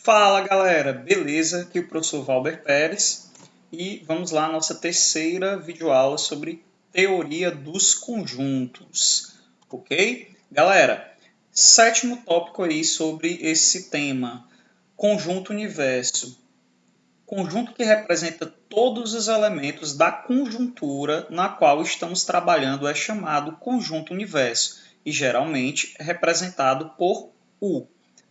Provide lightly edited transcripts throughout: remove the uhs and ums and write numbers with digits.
Fala galera, beleza? Aqui é o professor Valber Pérez e vamos lá à nossa terceira videoaula sobre teoria dos conjuntos, ok? Galera, sétimo tópico aí sobre esse tema, conjunto universo. Conjunto que representa todos os elementos da conjuntura na qual estamos trabalhando é chamado conjunto universo e geralmente é representado por U.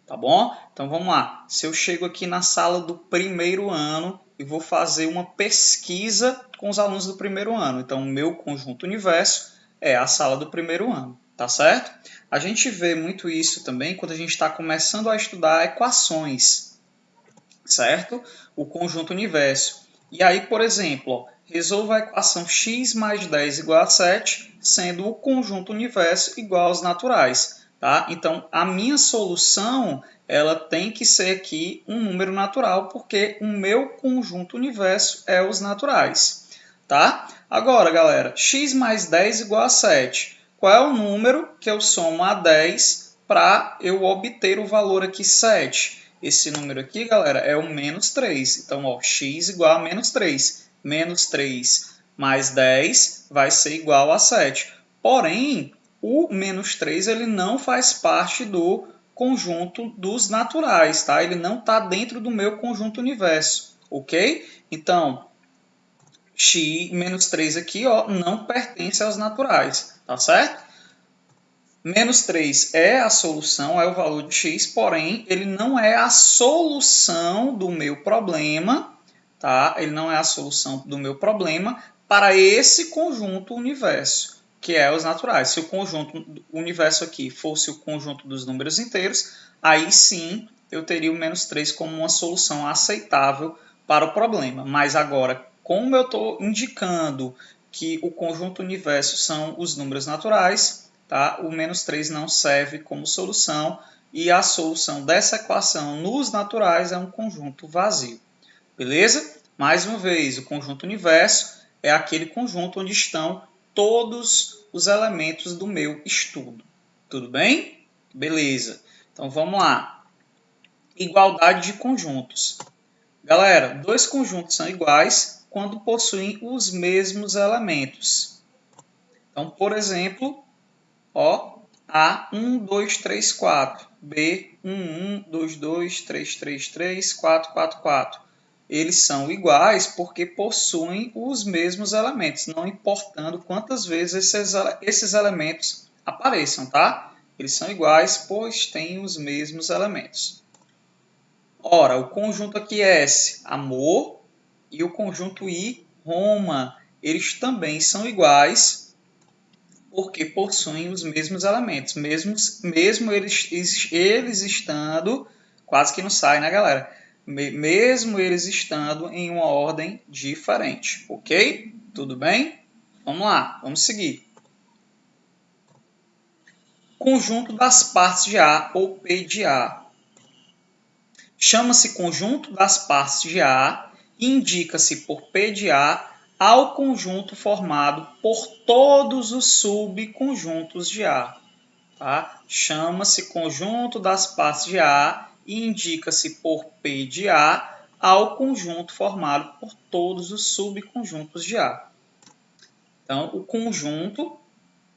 Tá bom? Então vamos lá. Se eu chego aqui na sala do primeiro ano e vou fazer uma pesquisa com os alunos do primeiro ano. Então, o meu conjunto universo é a sala do primeiro ano, tá certo? A gente vê muito isso também quando a gente está começando a estudar equações, certo? O conjunto universo. E aí, por exemplo, ó, resolva a equação x mais 10 igual a 7, sendo o conjunto universo igual aos naturais. Tá? Então, a minha solução ela tem que ser aqui um número natural, porque o meu conjunto universo é os naturais. Tá? Agora, galera, x mais 10 igual a 7. Qual é o número que eu somo a 10 para eu obter o valor aqui 7? Esse número aqui, galera, é o menos 3. Então, ó, x igual a menos 3. Menos 3 mais 10 vai ser igual a 7. Porém, o menos 3 ele não faz parte do conjunto dos naturais, tá? Ele não está dentro do meu conjunto universo, ok? Então, x menos 3 aqui, ó, não pertence aos naturais, tá certo? Menos 3 é a solução, é o valor de x, porém, ele não é a solução do meu problema, tá? Ele não é a solução do meu problema para esse conjunto universo, que é os naturais. Se o conjunto universo aqui fosse o conjunto dos números inteiros, aí sim eu teria o menos 3 como uma solução aceitável para o problema. Mas agora, como eu estou indicando que o conjunto universo são os números naturais, tá? O menos 3 não serve como solução e a solução dessa equação nos naturais é um conjunto vazio. Beleza? Mais uma vez, o conjunto universo é aquele conjunto onde estão todos os elementos do meu estudo. Tudo bem? Beleza. Então vamos lá. Igualdade de conjuntos. Galera, dois conjuntos são iguais quando possuem os mesmos elementos. Então, por exemplo, ó, A 1, 2, 3, 4. B 1, 1, 2, 2, 3, 3, 3, 4, 4, 4. Eles são iguais porque possuem os mesmos elementos, não importando quantas vezes esses elementos apareçam, tá? Eles são iguais, pois têm os mesmos elementos. Ora, o conjunto aqui S, amor, e o conjunto I, Roma, eles também são iguais porque possuem os mesmos elementos, mesmo eles estando, quase que não sai, né, galera? Mesmo eles estando em uma ordem diferente, ok? Tudo bem? Vamos lá, vamos seguir. Conjunto das partes de A ou P de A. Chama-se conjunto das partes de A e indica-se por P de A ao conjunto formado por todos os subconjuntos de A. Tá? Chama-se conjunto das partes de A e indica-se por P de A ao conjunto formado por todos os subconjuntos de A. Então, o conjunto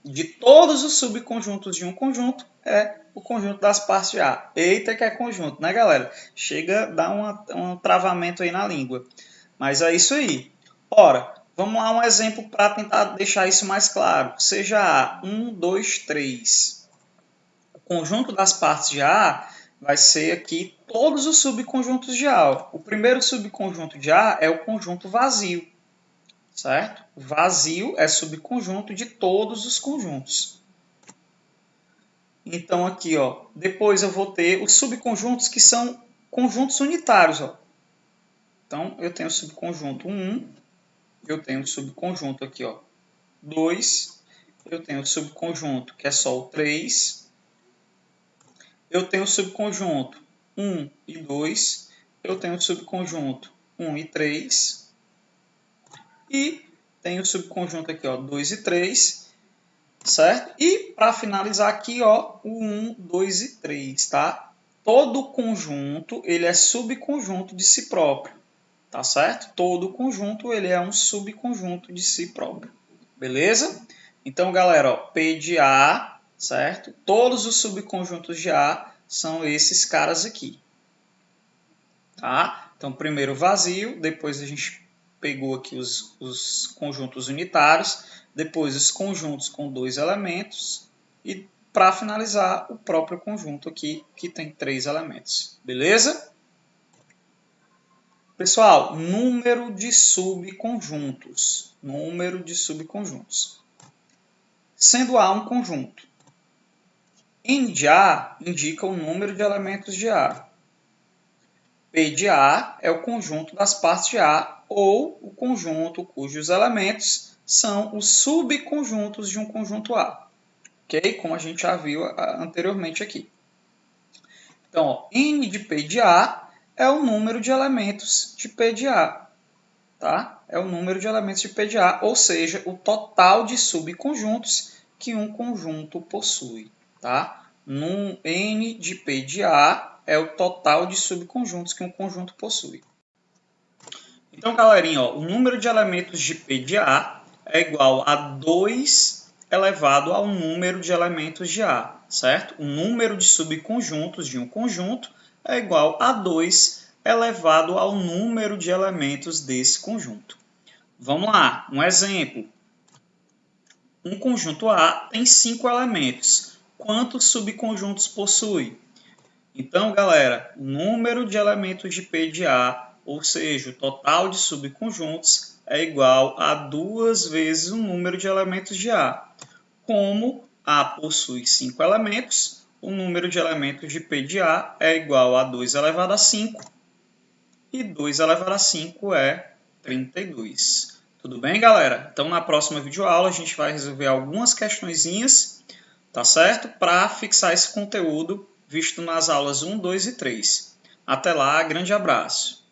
de todos os subconjuntos de um conjunto é o conjunto das partes de A. Eita que é conjunto, né, galera? Chega a dar um travamento aí na língua. Mas é isso aí. Ora, vamos lá um exemplo para tentar deixar isso mais claro. Seja A 1, 2, 3. O conjunto das partes de A vai ser aqui todos os subconjuntos de A. O primeiro subconjunto de A é o conjunto vazio, certo? Vazio é subconjunto de todos os conjuntos. Então aqui, ó, depois eu vou ter os subconjuntos que são conjuntos unitários, ó. Então eu tenho o subconjunto 1, eu tenho o subconjunto aqui, ó, 2, eu tenho o subconjunto que é só o 3, eu tenho o subconjunto 1 e 2, eu tenho o subconjunto 1 e 3, e tenho o subconjunto aqui, ó, 2 e 3, certo? E para finalizar aqui, ó, o 1, 2 e 3, tá? todo conjunto ele é subconjunto de si próprio, tá certo? Todo conjunto ele é um subconjunto de si próprio, beleza? Então, galera, ó, P de A, certo? Todos os subconjuntos de A são esses caras aqui, tá? Então, primeiro vazio, depois a gente pegou aqui os conjuntos unitários, depois os conjuntos com 2 elementos e, para finalizar, o próprio conjunto aqui, que tem 3 elementos. Beleza? Pessoal, número de subconjuntos. Número de subconjuntos. Sendo A um conjunto, N de A indica o número de elementos de A. P de A é o conjunto das partes de A ou o conjunto cujos elementos são os subconjuntos de um conjunto A. Ok? Como a gente já viu anteriormente aqui. Então, ó, N de P de A é o número de elementos de P de A. Tá? É o número de elementos de P de A, ou seja, o total de subconjuntos que um conjunto possui. Tá? N de P de A é o total de subconjuntos que um conjunto possui. Então, galerinha, ó, o número de elementos de P de A é igual a 2 elevado ao número de elementos de A, certo? O número de subconjuntos de um conjunto é igual a 2 elevado ao número de elementos desse conjunto. Vamos lá, um exemplo. Um conjunto A tem 5 elementos. Quantos subconjuntos possui? Então, galera, o número de elementos de P de A, ou seja, o total de subconjuntos, é igual a 2 vezes o número de elementos de A. Como A possui 5 elementos, o número de elementos de P de A é igual a 2 elevado a 5, e 2 elevado a 5 é 32. Tudo bem, galera? Então, na próxima videoaula, a gente vai resolver algumas questõezinhas, tá certo? Para fixar esse conteúdo visto nas aulas 1, 2 e 3. Até lá, grande abraço!